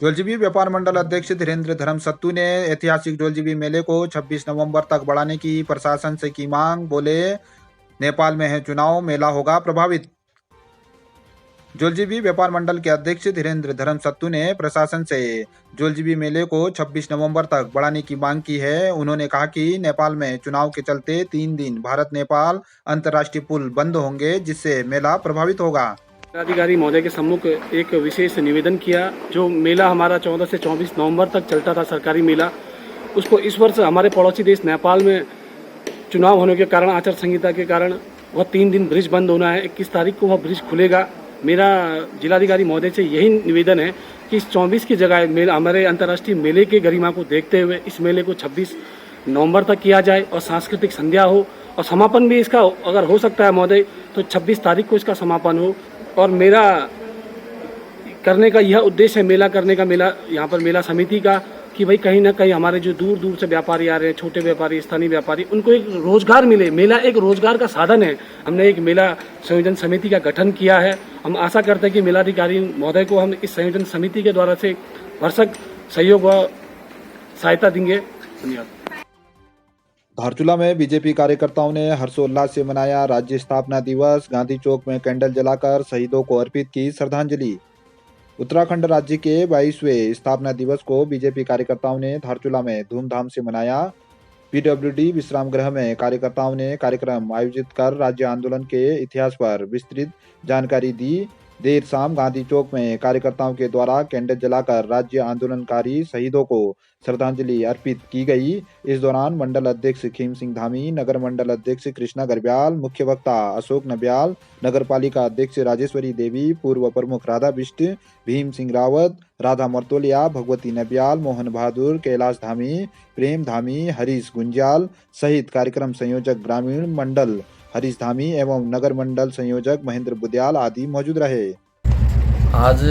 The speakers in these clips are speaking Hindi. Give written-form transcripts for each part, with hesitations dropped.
जोलजीबी व्यापार मंडल अध्यक्ष धीरेन्द्र धर्मसत्तू ने ऐतिहासिक जोलजीबी मेले को 26 नवंबर तक बढ़ाने की प्रशासन से की मांग। बोले, नेपाल में है चुनाव, मेला होगा प्रभावित। जोलजीबी व्यापार मंडल के अध्यक्ष धीरेन्द्र धर्मसत्तू ने प्रशासन से जोलजीबी मेले को 26 नवंबर तक बढ़ाने की मांग की है। उन्होंने कहा कि नेपाल में चुनाव के चलते 3 दिन भारत नेपाल अंतर्राष्ट्रीय पुल बंद होंगे, जिससे मेला प्रभावित होगा। जिलाधिकारी महोदय के सम्मुख एक विशेष निवेदन किया। जो मेला हमारा 14 से 24 नवंबर तक चलता था, सरकारी मेला, उसको इस वर्ष हमारे पड़ोसी देश नेपाल में चुनाव होने के कारण, आचार संहिता के कारण वह 3 दिन ब्रिज बंद होना है। 21 तारीख को वह ब्रिज खुलेगा। मेरा जिलाधिकारी महोदय से यही निवेदन है कि इस 24 की जगह मेला, हमारे अंतर्राष्ट्रीय मेले के गरिमा को देखते हुए इस मेले को 26 नवंबर तक किया जाए और सांस्कृतिक संध्या हो और समापन भी इसका अगर हो सकता है महोदय तो 26 तारीख को इसका समापन हो। और मेरा करने का यह उद्देश्य है, मेला करने का, मेला यहाँ पर मेला समिति का, कि भाई कहीं ना कहीं हमारे जो दूर दूर से व्यापारी आ रहे हैं, छोटे व्यापारी, स्थानीय व्यापारी, उनको एक रोजगार मिले। मेला एक रोजगार का साधन है। हमने एक मेला संयोजन समिति का गठन किया है। हम आशा करते हैं कि मेलाधिकारी महोदय को हम इस संयोजन समिति के द्वारा से भरसक सहयोग व सहायता देंगे। धन्यवाद। धारचूला में बीजेपी कार्यकर्ताओं ने हर्षोल्लास से मनाया राज्य स्थापना दिवस। गांधी चौक में कैंडल जलाकर शहीदों को अर्पित की श्रद्धांजलि। उत्तराखंड राज्य के 22वें स्थापना दिवस को बीजेपी कार्यकर्ताओं ने धारचूला में धूमधाम से मनाया। पीडब्ल्यूडी विश्राम गृह में कार्यकर्ताओं ने कार्यक्रम आयोजित कर राज्य आंदोलन के इतिहास पर विस्तृत जानकारी दी। देर शाम गांधी चौक में कार्यकर्ताओं के द्वारा कैंडल जलाकर राज्य आंदोलनकारी शहीदों को श्रद्धांजलि अर्पित की गई। इस दौरान मंडल अध्यक्ष खीम सिंह धामी, नगर मंडल अध्यक्ष कृष्णा गर्ब्याल, मुख्य वक्ता अशोक नब्याल, नगर पालिका अध्यक्ष राजेश्वरी देवी, पूर्व प्रमुख राधा बिष्ट, भीम सिंह रावत, राधा मर्तोलिया, भगवती नब्याल, मोहन बहादुर, कैलाश धामी, प्रेम धामी, हरीश गुंजाल सहित कार्यक्रम संयोजक ग्रामीण मंडल हरीश धामी एवं नगर मंडल संयोजक महेंद्र बुद्याल आदि मौजूद रहे। आज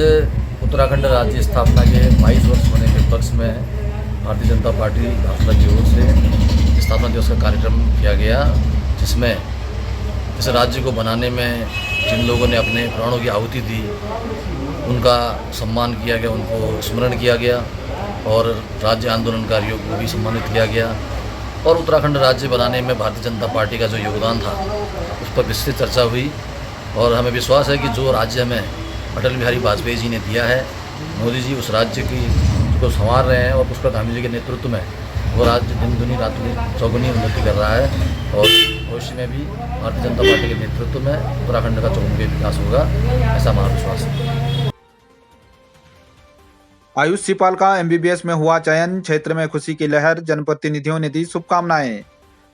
उत्तराखंड राज्य स्थापना के 22 वर्ष होने के पक्ष में भारतीय जनता पार्टी धारचूला की ओर से स्थापना दिवस का कार्यक्रम किया गया, जिसमें इस राज्य को बनाने में जिन लोगों ने अपने प्राणों की आहुति दी उनका सम्मान किया गया, उनको स्मरण किया गया और राज्य आंदोलनकारियों को भी सम्मानित किया गया। और उत्तराखंड राज्य बनाने में भारतीय जनता पार्टी का जो योगदान था उस पर विस्तृत चर्चा हुई और हमें विश्वास है कि जो राज्य हमें अटल बिहारी वाजपेयी जी ने दिया है, मोदी जी उस राज्य की को संवार रहे हैं और पुष्कर धामी जी के नेतृत्व में वो राज्य दिन दुनी रात दुनी चौगुनी उन्नति कर रहा है और भविष्य में भी भारतीय जनता पार्टी के नेतृत्व में उत्तराखंड का चौमुखी विकास होगा, ऐसा हमारा विश्वास है। आयुष सीपाल का एमबीबीएस में हुआ चयन, क्षेत्र में खुशी की लहर, जनप्रतिनिधियों ने दी शुभकामनाएं।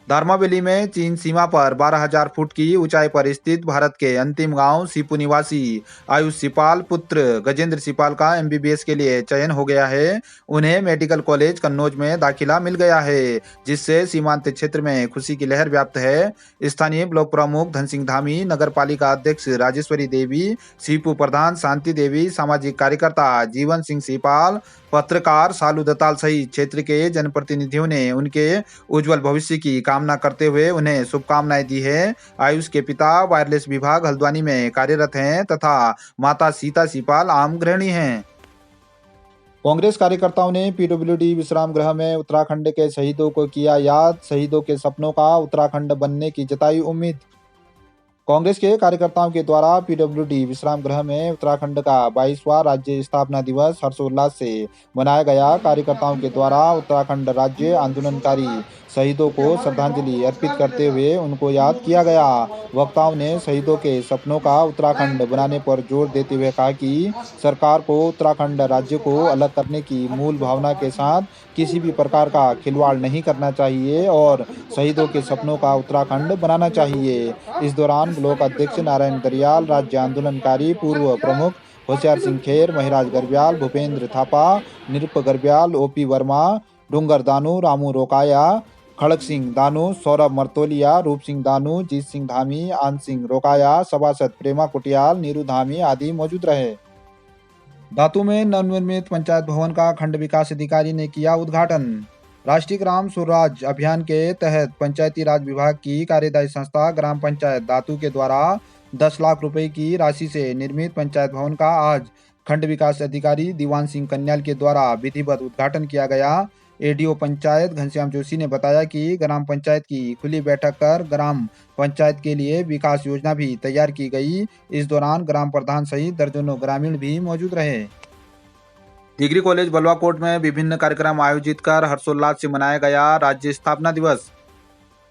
दार्मावेली में चीन सीमा पर 12,000 फुट की ऊंचाई पर स्थित भारत के अंतिम गांव सीपू निवासी आयुष सीपाल पुत्र गजेंद्र सीपाल का एमबीबीएस के लिए चयन हो गया है। उन्हें मेडिकल कॉलेज कन्नौज में दाखिला मिल गया है, जिससे सीमांत क्षेत्र में खुशी की लहर व्याप्त है। स्थानीय ब्लॉक प्रमुख धन सिंह धामी, नगर पालिका अध्यक्ष राजेश्वरी देवी, सीपू प्रधान शांति देवी, सामाजिक कार्यकर्ता जीवन सिंह सीपाल, पत्रकार सालू दत्ताल सहित क्षेत्र के जनप्रतिनिधियों ने उनके उज्जवल भविष्य की कामना करते हुए उन्हें शुभकामनाएं दी है। आयुष के पिता वायरलेस विभाग हल्द्वानी में कार्यरत हैं तथा माता सीता सीपाल आम गृहिणी हैं। कांग्रेस कार्यकर्ताओं ने पीडब्ल्यूडी विश्राम गृह में उत्तराखंड के शहीदों को किया याद, शहीदों के सपनों का उत्तराखंड बनने की जताई उम्मीद। कांग्रेस के कार्यकर्ताओं के द्वारा पीडब्ल्यूडी विश्राम गृह में उत्तराखंड का 22वां राज्य स्थापना दिवस हर्षोल्लास से मनाया गया। कार्यकर्ताओं के द्वारा उत्तराखंड राज्य आंदोलनकारी शहीदों को श्रद्धांजलि अर्पित करते हुए उनको याद किया गया। वक्ताओं ने शहीदों के सपनों का उत्तराखंड बनाने पर जोर देते हुए कहा कि सरकार को उत्तराखंड राज्य को अलग करने की मूल भावना के साथ किसी भी प्रकार का खिलवाड़ नहीं करना चाहिए और शहीदों के सपनों का उत्तराखंड बनाना चाहिए। इस दौरान ब्लॉक अध्यक्ष नारायण दरियाल, राज्य आंदोलनकारी पूर्व प्रमुख होशियार सिंह खेर, महिराज गर्ब्याल, भूपेंद्र थापा, निरुप गर्ब्याल, ओपी वर्मा, डूंगर दानू, रामू रोकाया, खड़क सिंह दानू, सौरभ मर्तोलिया, रूप सिंह दानू, जीत सिंह धामी, आन सिंह रोकाया, सभासद प्रेमा कुटियाल, नीरू धामी आदि मौजूद रहे। दातू में नवनिर्मित पंचायत भवन का खंड विकास अधिकारी ने किया उद्घाटन। राष्ट्रीय ग्राम स्वराज अभियान के तहत पंचायती राज विभाग की कार्यदायी संस्था ग्राम पंचायत दातू के द्वारा 10 लाख रुपए की राशि से निर्मित पंचायत भवन का आज खंड विकास अधिकारी दीवान सिंह कन्याल के द्वारा विधिवत उद्घाटन किया गया। एडीओ पंचायत घनश्याम जोशी ने बताया कि ग्राम पंचायत की खुली बैठक कर ग्राम पंचायत के लिए विकास योजना भी तैयार की गई। इस दौरान ग्राम प्रधान सहित दर्जनों ग्रामीण भी मौजूद रहे। डिग्री कॉलेज बलवाकोट में विभिन्न कार्यक्रम आयोजित कर हर्षोल्लास से मनाया गया राज्य स्थापना दिवस।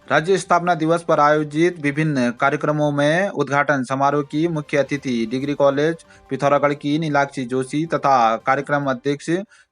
राज्य स्थापना दिवस पर आयोजित विभिन्न कार्यक्रमों में उद्घाटन समारोह की मुख्य अतिथि डिग्री कॉलेज पिथौरागढ़ की नीलाक्षी जोशी तथा कार्यक्रम अध्यक्ष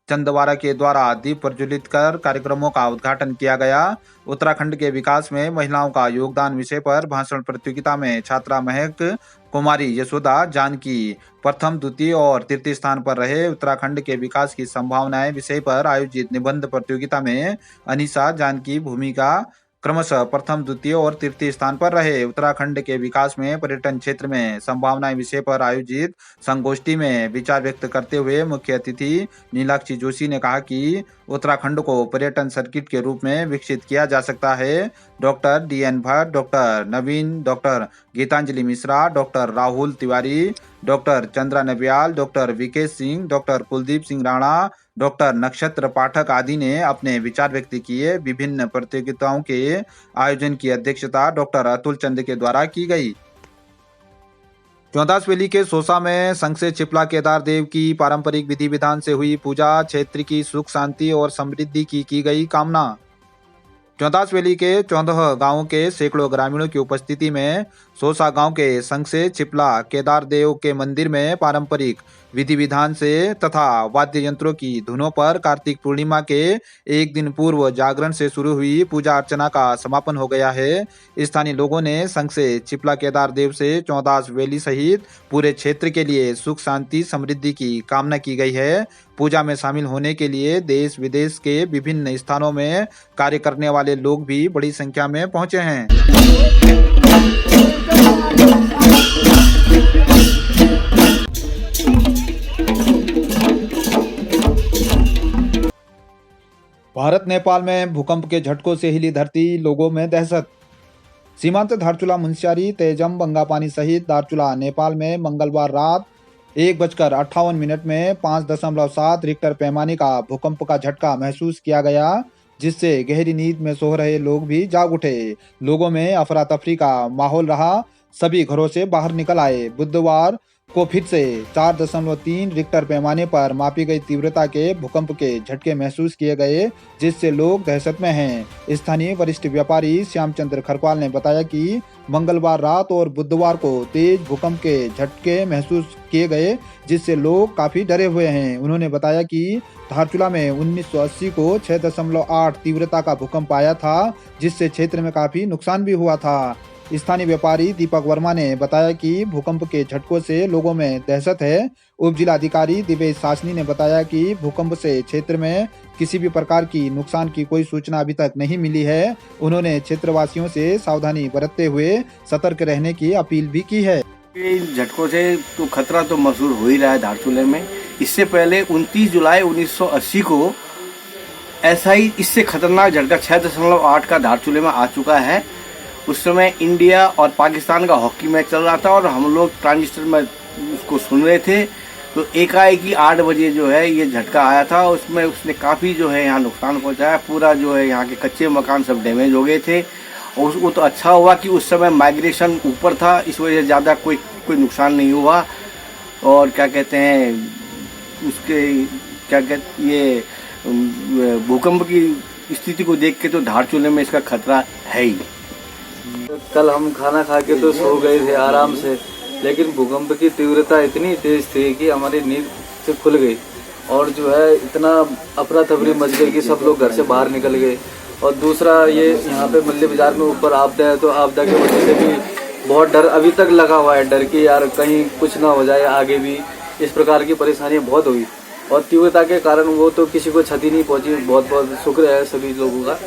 चंदवारा के द्वारा दीप प्रज्वलित कर कार्यक्रमों का उद्घाटन किया गया। उत्तराखंड के विकास में महिलाओं का योगदान विषय पर भाषण प्रतियोगिता में छात्रा महक कुमारी यशोदा जानकी प्रथम, द्वितीय और तृतीय स्थान पर रहे। उत्तराखंड के विकास की संभावनाएं विषय पर आयोजित निबंध प्रतियोगिता में अनीसा जानकी भूमिका क्रमशः प्रथम, द्वितीय और तृतीय स्थान पर रहे। उत्तराखंड के विकास में पर्यटन क्षेत्र में संभावनाएं विषय पर आयोजित संगोष्ठी में विचार व्यक्त करते हुए मुख्य अतिथि नीलाक्षी जोशी ने कहा कि उत्तराखंड को पर्यटन सर्किट के रूप में विकसित किया जा सकता है। Doctor DN Bhatt, doctor Naveen, doctor Geetanjali Mishra, doctor Rahul Tiwari, doctor Chandra Nabiyal, doctor Vikesh Singh, doctor Kuldeep Singh Rana, doctor Nakshatra Pathak आदि ने अपने विचार व्यक्त किए। विभिन्न प्रतियोगिताओं के आयोजन की अध्यक्षता डॉक्टर अतुल चंद के द्वारा की गई। चौदास वैली के सोसा में संघ से चिपला केदार देव की पारंपरिक विधि विधान से हुई पूजा। क्षेत्र की सुख शांति और समृद्धि की गई कामना। चौदास वैली के 14 गांवों के सैकड़ों ग्रामीणों की उपस्थिति में सोसा गांव के संघ से चिपला केदार देव के मंदिर में पारंपरिक विधि विधान से तथा वाद्य यंत्रों की धुनों पर कार्तिक पूर्णिमा के एक दिन पूर्व जागरण से शुरू हुई पूजा अर्चना का समापन हो गया है। स्थानीय लोगों ने संघ से चिपला केदार देव से चौदास वैली सहित पूरे क्षेत्र के लिए सुख शांति समृद्धि की कामना की गई है। पूजा में शामिल होने के लिए देश विदेश के विभिन्न स्थानों में कार्य करने वाले लोग भी बड़ी संख्या में पहुंचे हैं। भारत नेपाल में भूकंप के झटकों से हिली धरती, लोगों में दहशत। सीमांत धारचूला, मुनस्यारी, तेजम, बंगापानी सहित धारचूला नेपाल में मंगलवार रात 1:58 में 5.7 रिक्टर पैमाने का भूकंप का झटका महसूस किया गया, जिससे गहरी नींद में सो रहे लोग भी जाग उठे। लोगों में अफरा तफरी का माहौल रहा, सभी घरों से बाहर निकल आए। बुधवार को फिर से 4.3 रिक्टर पैमाने पर मापी गई तीव्रता के भूकंप के झटके महसूस किए गए, जिससे लोग दहशत में हैं। स्थानीय वरिष्ठ व्यापारी श्यामचंद्र खरपाल ने बताया कि मंगलवार रात और बुधवार को तेज भूकंप के झटके महसूस किए गए, जिससे लोग काफी डरे हुए हैं। उन्होंने बताया कि धारचूला में 1980 को 6.8 तीव्रता का भूकंप आया था, जिससे क्षेत्र में काफी नुकसान भी हुआ था। स्थानीय व्यापारी दीपक वर्मा ने बताया कि भूकंप के झटकों से लोगों में दहशत है। उप जिलाधिकारी दिवेश सासनी ने बताया कि भूकंप से क्षेत्र में किसी भी प्रकार की नुकसान की कोई सूचना अभी तक नहीं मिली है। उन्होंने क्षेत्रवासियों से सावधानी बरतते हुए सतर्क रहने की अपील भी की है। झटकों से तो खतरा तो महसूस हो ही रहा है धारचूले में। इससे पहले 29 जुलाई 1980 को ऐसा ही इससे खतरनाक झटका 6.8 का धारचूले में आ चुका है। उस समय इंडिया और पाकिस्तान का हॉकी मैच चल रहा था और हम लोग ट्रांजिस्टर में उसको सुन रहे थे, तो एकाएकी 8 बजे जो है ये झटका आया था। उसमें उसने काफ़ी जो है यहाँ नुकसान पहुँचाया। पूरा जो है यहाँ के कच्चे मकान सब डैमेज हो गए थे। और उसको तो अच्छा हुआ कि उस समय माइग्रेशन ऊपर था, इस वजह से ज़्यादा कोई नुकसान नहीं हुआ। और क्या कहते हैं उसके ये भूकंप की स्थिति को देख के तो धारचूले में इसका खतरा है ही। कल हम खाना खा के तो सो गए थे आराम से, लेकिन भूकंप की तीव्रता इतनी तेज थी कि हमारी नींद से खुल गई और जो है इतना अफरा तफरी मच गई कि सब लोग घर से बाहर निकल गए। और दूसरा ये यहाँ पे मल्ली बाजार में ऊपर आपदा है, तो आपदा की वजह से भी बहुत डर अभी तक लगा हुआ है, डर कि यार कहीं कुछ ना हो जाए आगे भी। इस प्रकार की परेशानियाँ बहुत हुई और तीव्रता के कारण वो तो किसी को क्षति नहीं पहुँची। बहुत बहुत शुक्र है सभी लोगों का।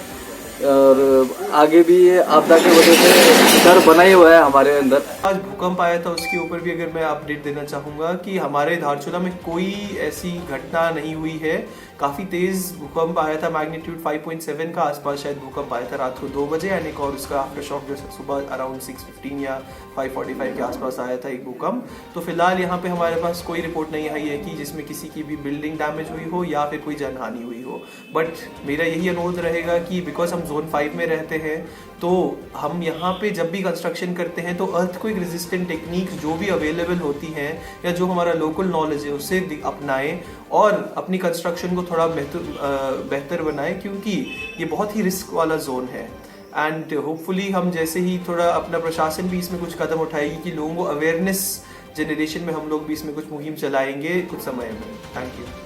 और आगे भी ये आपदा की वजह से डर बना ही हुआ है हमारे अंदर। आज भूकंप आया था, उसके ऊपर भी अगर मैं अपडेट देना चाहूँगा कि हमारे धारचूला में कोई ऐसी घटना नहीं हुई है। काफ़ी तेज़ भूकंप आया था, मैग्नीट्यूड 5.7 का आसपास शायद भूकंप आया था रात को 2 बजे, यानी और उसका आफ्टर शॉक जो सुबह अराउंड 6:15 या 5:45 के आसपास आया था एक भूकंप। तो फिलहाल यहाँ पे हमारे पास कोई रिपोर्ट नहीं आई है कि जिसमें किसी की भी बिल्डिंग डैमेज हुई हो या फिर कोई जनहानि हुई हो। बट मेरा यही अनुरोध रहेगा कि बिकॉज हम जोन 5 में रहते हैं, तो हम यहाँ पे जब भी कंस्ट्रक्शन करते हैं तो अर्थक्वेक रेजिस्टेंट टेक्निक्स जो भी अवेलेबल होती हैं या जो हमारा लोकल नॉलेज है उससे अपनाएं और अपनी कंस्ट्रक्शन को थोड़ा बेहतर बनाएं, क्योंकि ये बहुत ही रिस्क वाला जोन है। एंड होपफुली हम जैसे ही थोड़ा अपना प्रशासन भी इसमें कुछ कदम उठाएगी कि लोगों को अवेयरनेस जनरेशन में हम लोग भी इसमें कुछ मुहिम चलाएंगे कुछ समय में। Thank you.